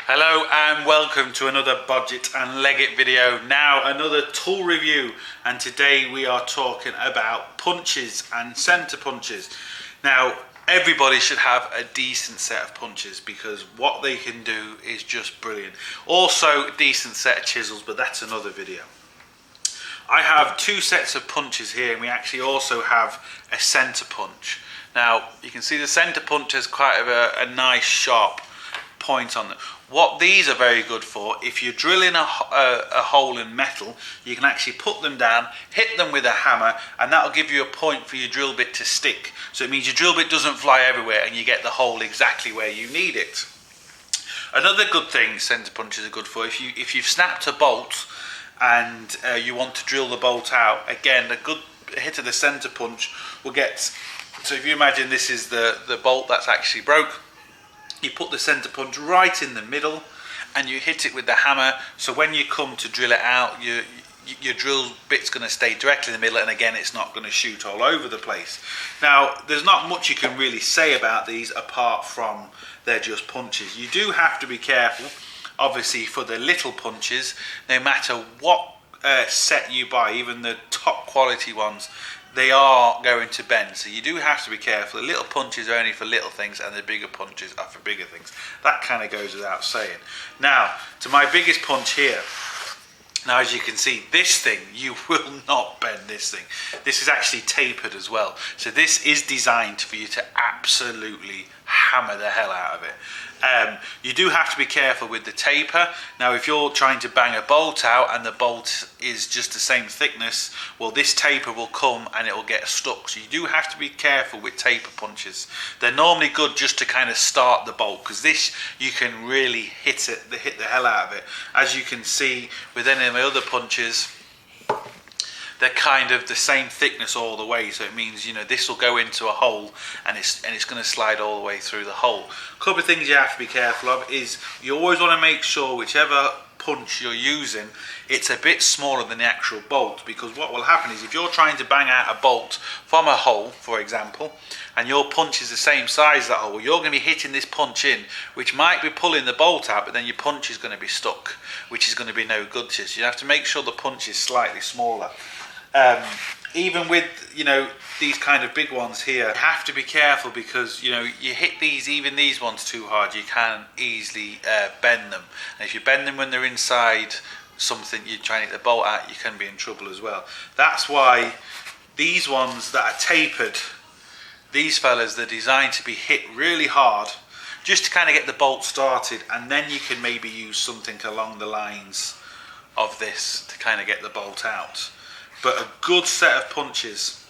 Hello and welcome to another bodgit and leggit video. Now another tool review, and today we are talking about punches and center punches. Now everybody should have a decent set of punches because what they can do is just brilliant. Also a decent set of chisels, but that's another video. I have two sets of punches here, and we actually also have a center punch. Now you can see the center punch has quite a nice sharp point on them. What these are very good for, if you're drilling a hole in metal, you can actually put them down, hit them with a hammer, and that'll give you a point for your drill bit to stick. So it means your drill bit doesn't fly everywhere and you get the hole exactly where you need it. Another good thing center punches are good for, if you've snapped a bolt and you want to drill the bolt out, again a good hit of the center punch will get. So if you imagine this is the bolt that's actually broke, you put the center punch right in the middle and you hit it with the hammer, so when you come to drill it out, your drill bit's going to stay directly in the middle, and again it's not going to shoot all over the place. Now there's not much you can really say about these apart from they're just punches. You do have to be careful obviously for the little punches. No matter what set you buy, even the top quality ones, they are going to bend, so you do have to be careful. The little punches are only for little things and the bigger punches are for bigger things. That kind of goes without saying. Now to my biggest punch here. Now as you can see, this thing, you will not bend this thing. This is actually tapered as well, so this is designed for you to absolutely hammer the hell out of it. You do have to be careful with the taper. Now if you're trying to bang a bolt out and the bolt is just the same thickness, well this taper will come and it will get stuck, so you do have to be careful with taper punches. They're normally good just to kind of start the bolt, because this you can really hit the hell out of it. As you can see with any of my other punches, they're kind of the same thickness all the way, so it means, you know, this will go into a hole and it's going to slide all the way through the hole. A couple of things you have to be careful of is you always want to make sure whichever punch you're using, it's a bit smaller than the actual bolt, because what will happen is if you're trying to bang out a bolt from a hole, for example, and your punch is the same size as that hole, you're going to be hitting this punch in, which might be pulling the bolt out, but then your punch is going to be stuck, which is going to be no good to you. So you have to make sure the punch is slightly smaller. Even with, you know, these kind of big ones here, you have to be careful, because, you know, you hit these, even these ones too hard, you can easily bend them. And if you bend them when they're inside something you're trying to get the bolt out, you can be in trouble as well. That's why these ones that are tapered, these fellas, they're designed to be hit really hard just to kind of get the bolt started, and then you can maybe use something along the lines of this to kind of get the bolt out. But a good set of punches,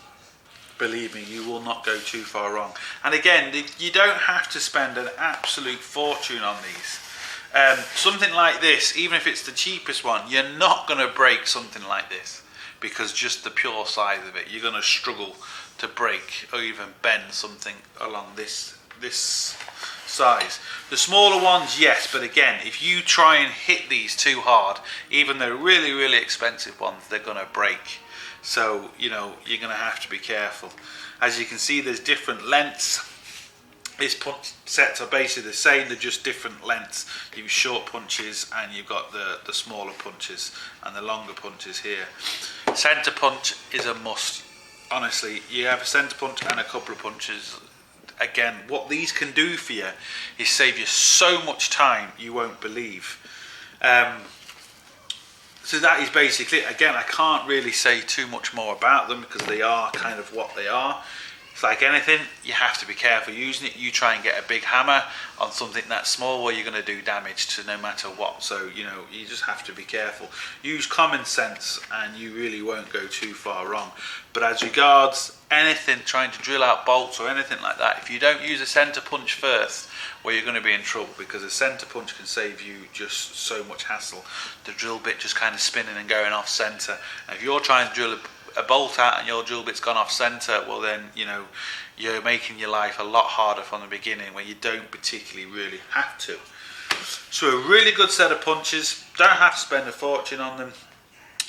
believe me, you will not go too far wrong. And again, you don't have to spend an absolute fortune on these. Something like this, even if it's the cheapest one, you're not going to break something like this, because just the pure size of it, you're going to struggle to break or even bend something along this size. The smaller ones, yes, but again, if you try and hit these too hard, even the really, really expensive ones, they're going to break. So, you know, you're going to have to be careful. As you can see, there's different lengths. These punch sets are basically the same, they're just different lengths. You've short punches and you've got the smaller punches and the longer punches here. Center punch is a must. Honestly, you have a center punch and a couple of punches. Again, what these can do for you is save you so much time you won't believe. So that is basically it. Again, I can't really say too much more about them because they are kind of what they are. It's like anything, you have to be careful using it. You try and get a big hammer on something that small, where you're going to do damage to no matter what. So, you know, you just have to be careful. Use common sense and you really won't go too far wrong. But as regards anything trying to drill out bolts or anything like that, if you don't use a center punch first, well, you're going to be in trouble, because a center punch can save you just so much hassle. The drill bit just kind of spinning and going off center. And if you're trying to drill a bolt out and your drill bit's gone off center, well then, you know, you're making your life a lot harder from the beginning, where you don't particularly really have to. So a really good set of punches, don't have to spend a fortune on them.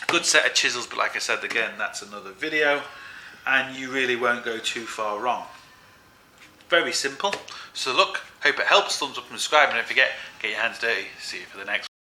Good set of chisels, but like I said, again, that's another video, and you really won't go too far wrong. Very simple. So look, hope it helps. Thumbs up and subscribe, and don't forget, get your hands dirty. See you for the next one.